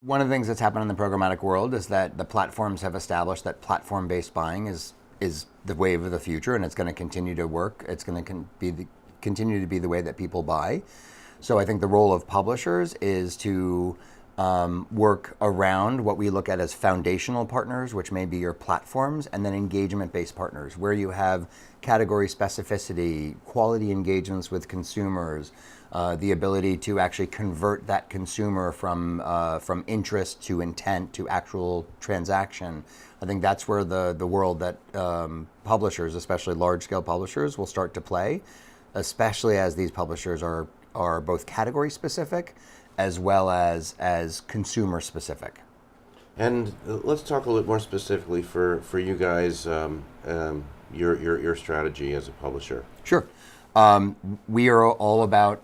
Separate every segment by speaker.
Speaker 1: One of the things that's happened in the programmatic world is that the platforms have established that platform-based buying is the wave of the future, and it's going to continue to work. It's going to continue to be the way that people buy. So I think the role of publishers is to work around what we look at as foundational partners, which may be your platforms, and then engagement-based partners, where you have category specificity, quality engagements with consumers, the ability to actually convert that consumer from interest to intent to actual transaction. I think that's where the world that publishers, especially large-scale publishers, will start to play, especially as these publishers are both category specific as well as consumer specific.
Speaker 2: And let's talk a little more specifically for you guys, your strategy as a publisher.
Speaker 1: Sure. We are all about,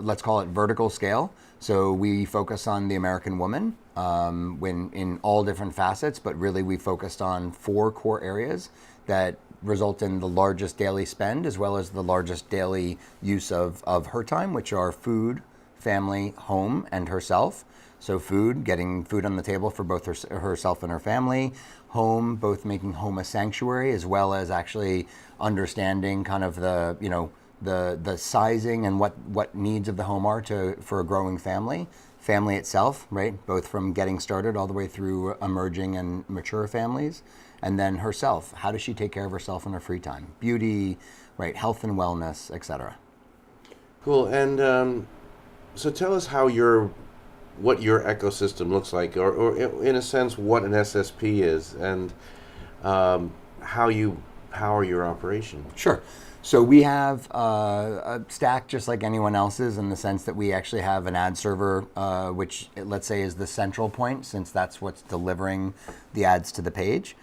Speaker 1: let's call it vertical scale. So we focus on the American woman when in all different facets, but really we focused on 4 core areas that result in the largest daily spend as well as the largest daily use of her time, which are food, family, home, and herself. So food, getting food on the table for both herself and her family. Home, both making home a sanctuary as well as actually understanding kind of the sizing and what needs of the home are for a growing family. Family itself, right? Both from getting started all the way through emerging and mature families. And then herself, how does she take care of herself in her free time? Beauty, right? Health and wellness, etc.
Speaker 2: Cool. And so tell us what your ecosystem looks like, or in a sense, what an SSP is, and how you power your operation.
Speaker 1: Sure. So we have a stack just like anyone else's in the sense that we actually have an ad server, which let's say is the central point, since that's what's delivering the ads to the page.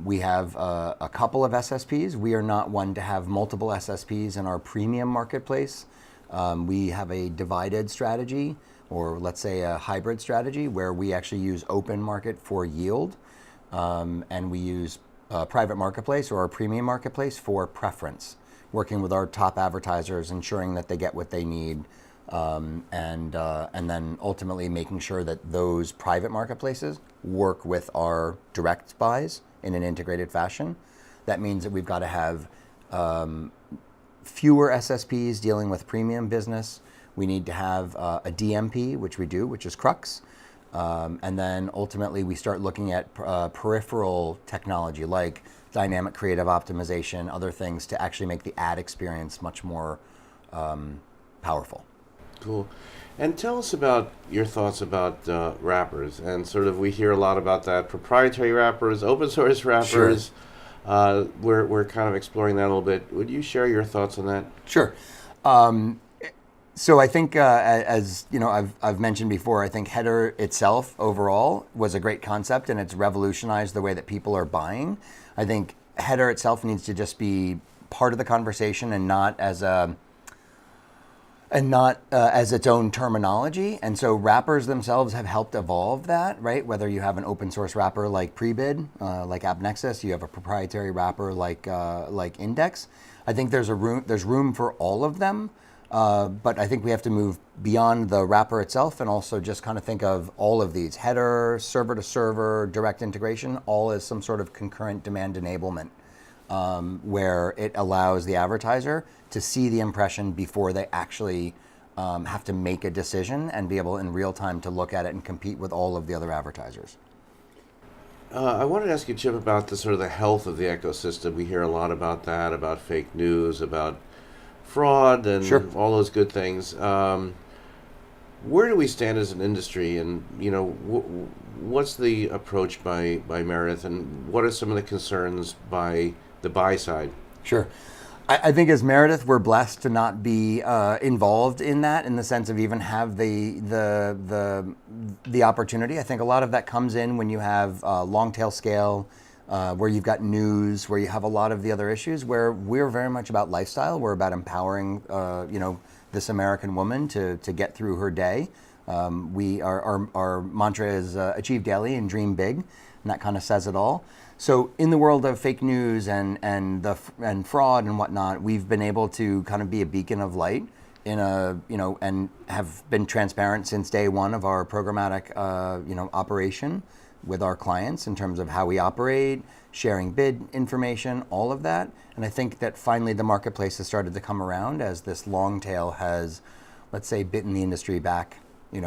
Speaker 1: We have a couple of SSPs. We are not one to have multiple SSPs in our premium marketplace. We have a divided strategy, or let's say a hybrid strategy, where we actually use open market for yield, and we use private marketplace or our premium marketplace for preference, working with our top advertisers, ensuring that they get what they need, and then ultimately making sure that those private marketplaces work with our direct buys in an integrated fashion. That means that we've got to have fewer SSPs dealing with premium business. We need to have a DMP, which we do, which is Crux. And then ultimately we start looking at peripheral technology like dynamic creative optimization, other things to actually make the ad experience much more powerful.
Speaker 2: Cool. And tell us about your thoughts about wrappers. And sort of we hear a lot about that, proprietary wrappers, open source wrappers. Sure. We're kind of exploring that a little bit. Would you share your thoughts on that?
Speaker 1: Sure. So I think, as you know, I've mentioned before, I think header itself overall was a great concept, and it's revolutionized the way that people are buying. I think header itself needs to just be part of the conversation and not as its own terminology. And so wrappers themselves have helped evolve that, right? Whether you have an open source wrapper like Prebid, like AppNexus, you have a proprietary wrapper like Index. I think there's room for all of them. But I think we have to move beyond the wrapper itself and also just kind of think of all of these, header, server to server, direct integration, all as some sort of concurrent demand enablement, where it allows the advertiser to see the impression before they actually have to make a decision and be able in real time to look at it and compete with all of the other advertisers.
Speaker 2: I wanted to ask you, Chip, about the sort of the health of the ecosystem. We hear a lot about that, about fake news, about fraud, and
Speaker 1: Sure.
Speaker 2: all those good things. Where do we stand as an industry, and what's the approach by Meredith, and what are some of the concerns by the buy side?
Speaker 1: Sure. I think as Meredith, we're blessed to not be involved in that, in the sense of even have the opportunity. I think a lot of that comes in when you have long tail scale, where you've got news, where you have a lot of the other issues, where we're very much about lifestyle. We're about empowering, this American woman to get through her day. Our mantra is achieve daily and dream big, and that kind of says it all. So in the world of fake news and fraud and whatnot, we've been able to kind of be a beacon of light in a, and have been transparent since day one of our programmatic, operation with our clients in terms of how we operate, sharing bid information, all of that. And I think that finally the marketplace has started to come around as this long tail has, let's say, bitten the industry back, in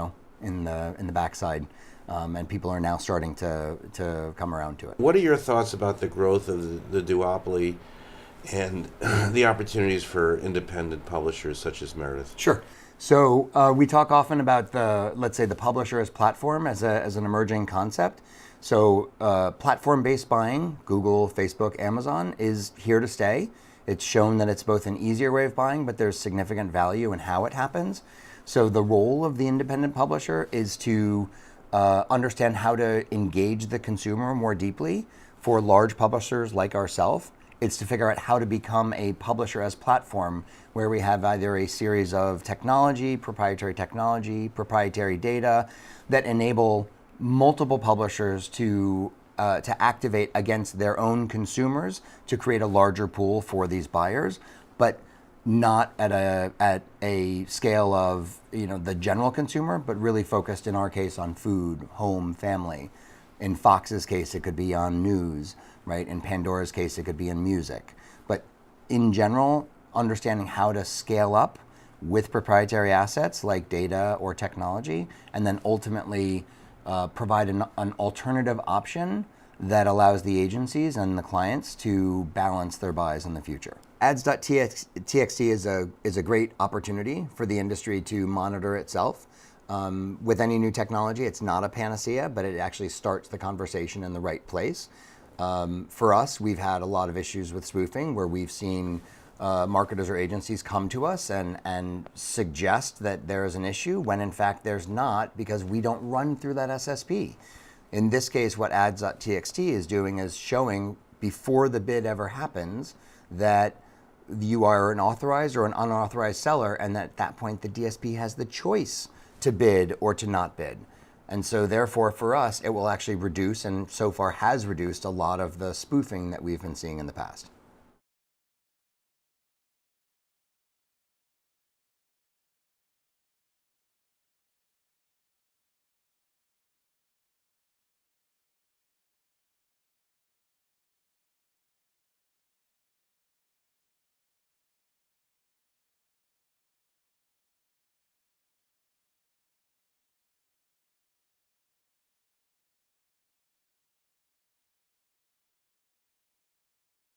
Speaker 1: the backside. And people are now starting to come around to it.
Speaker 2: What are your thoughts about the growth of the duopoly and the opportunities for independent publishers such as Meredith?
Speaker 1: Sure. So we talk often about let's say the publisher as platform as an emerging concept. So platform-based buying, Google, Facebook, Amazon, is here to stay. It's shown that it's both an easier way of buying, but there's significant value in how it happens. So the role of the independent publisher is to understand how to engage the consumer more deeply. For large publishers like ourselves, it's to figure out how to become a publisher as platform where we have either a series of proprietary data that enable multiple publishers to activate against their own consumers to create a larger pool for these buyers, but not at a scale of the general consumer, but really focused in our case on food, home, family. In Fox's case, it could be on news, right? In Pandora's case, it could be in music. But in general, understanding how to scale up with proprietary assets like data or technology, and then ultimately provide an alternative option that allows the agencies and the clients to balance their buys in the future. Ads.txt is a great opportunity for the industry to monitor itself. With any new technology, it's not a panacea, but it actually starts the conversation in the right place. For us, we've had a lot of issues with spoofing where we've seen marketers or agencies come to us and suggest that there is an issue when in fact there's not, because we don't run through that SSP. In this case, what ads.txt is doing is showing before the bid ever happens that you are an authorized or an unauthorized seller, and at that point the DSP has the choice to bid or to not bid. And so therefore for us, it will actually reduce, and so far has reduced, a lot of the spoofing that we've been seeing in the past.